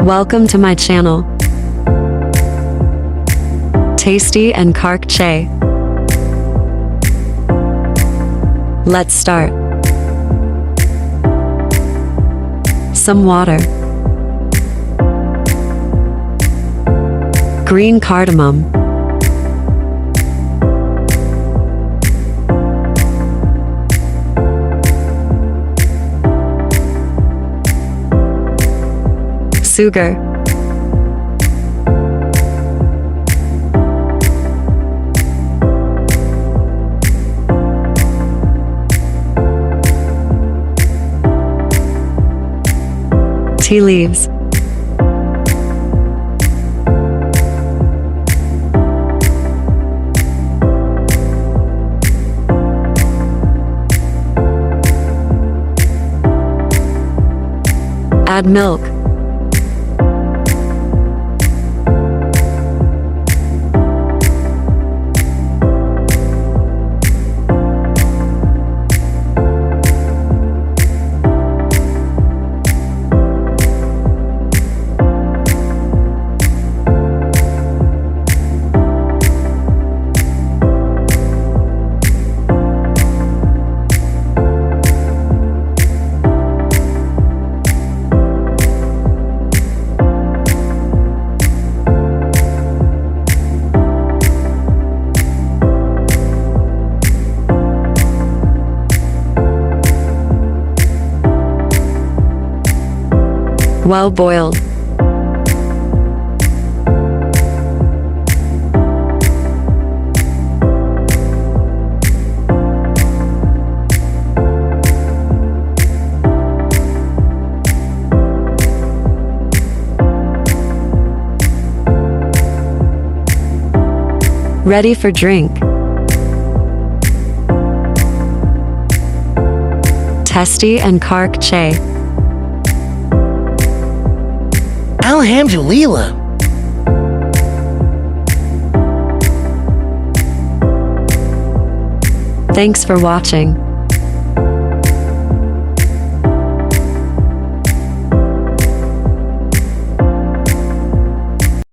Welcome to my channel. Tasty and Kadak Chai. Let's start. Some water. Green cardamom. Sugar. Tea leaves. Add milk. Well boiled. Ready for drink. Tasty and Kadak Chai. Alhamdulillah. Thanks for watching.